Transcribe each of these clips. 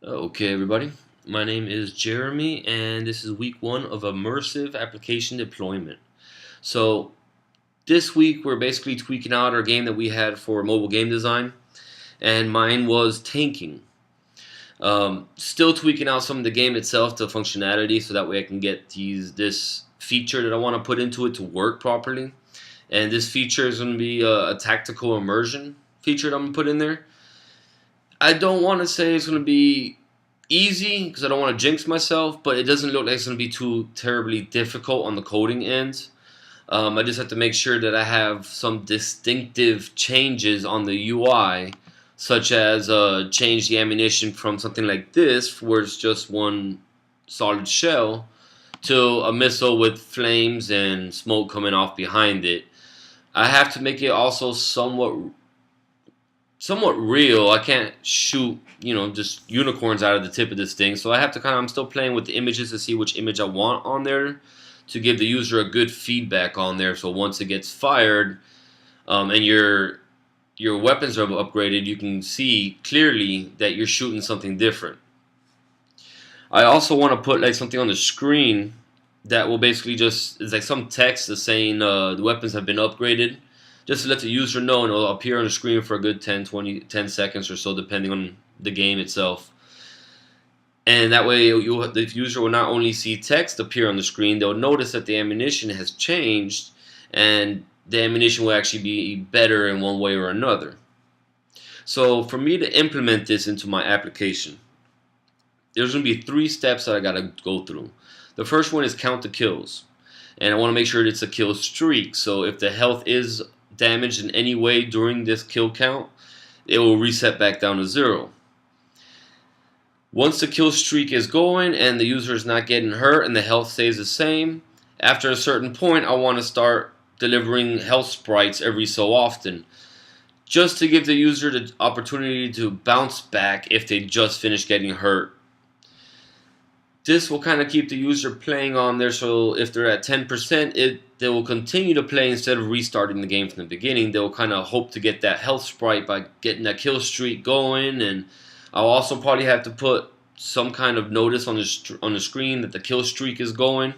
Okay, everybody. My name is Jeremy, and this is week one of immersive application deployment. So, this week we're basically tweaking out our game that we had for mobile game design, and mine was tanking. Still tweaking out some of the game itself to functionality, so that way I can get this feature that I want to put into it to work properly. And this feature is going to be a tactical immersion feature that I'm going to put in there. I don't want to say it's going to be easy because I don't want to jinx myself, but it doesn't look like it's going to be too terribly difficult on the coding end. I just have to make sure that I have some distinctive changes on the UI, such as change the ammunition from something like this, where it's just one solid shell, to a missile with flames and smoke coming off behind it. I have to make it also somewhat real. I can't shoot, just unicorns out of the tip of this thing. So I have to I'm still playing with the images to see which image I want on there to give the user a good feedback on there. So once it gets fired, and your weapons are upgraded, you can see clearly that you're shooting something different. I also want to put like something on the screen that will basically it's like some text that's saying the weapons have been upgraded, just to let the user know, and it'll appear on the screen for a good 10 seconds or so, depending on the game itself. And that way the user will not only see text appear on the screen, they'll notice that the ammunition has changed, and the ammunition will actually be better in one way or another. So for me to implement this into my application, there's going to be 3 steps that I got to go through. The first one is count the kills, and I want to make sure it's a kill streak. So if the health is damaged in any way during this kill count, it will reset back down to 0. Once the kill streak is going and the user is not getting hurt and the health stays the same, after a certain point I want to start delivering health sprites every so often, just to give the user the opportunity to bounce back if they just finished getting hurt. This will kind of keep the user playing on there, so if they're at 10%, they will continue to play instead of restarting the game from the beginning. They'll kind of hope to get that health sprite by getting that kill streak going, and I'll also probably have to put some kind of notice on the screen that the kill streak is going,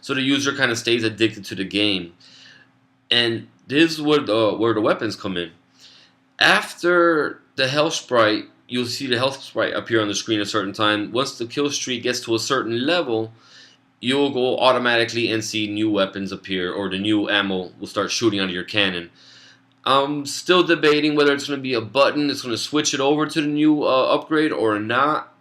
so the user kind of stays addicted to the game. And this is where the weapons come in. After the health sprite, you'll see the health sprite appear on the screen at a certain time. Once the kill streak gets to a certain level, you'll go automatically and see new weapons appear, or the new ammo will start shooting out of your cannon. I'm still debating whether it's going to be a button that's going to switch it over to the new upgrade or not.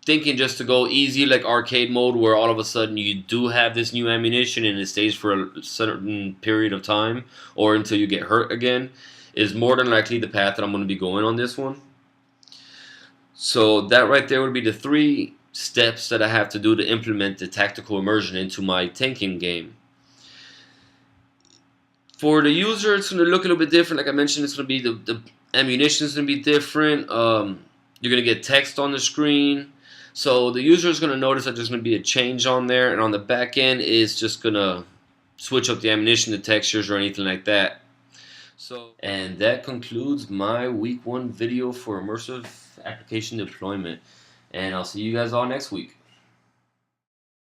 Thinking just to go easy like arcade mode, where all of a sudden you do have this new ammunition and it stays for a certain period of time or until you get hurt again, is more than likely the path that I'm going to be going on this one. So that right there would be the 3 steps that I have to do to implement the tactical immersion into my tanking game. For the user, it's going to look a little bit different. Like I mentioned, it's going to be the ammunition is going to be different. You're going to get text on the screen. So the user is going to notice that there's going to be a change on there, and on the back end is just going to switch up the ammunition, the textures, or anything like that. And that concludes my week 1 video for immersive application deployment. And I'll see you guys all next week.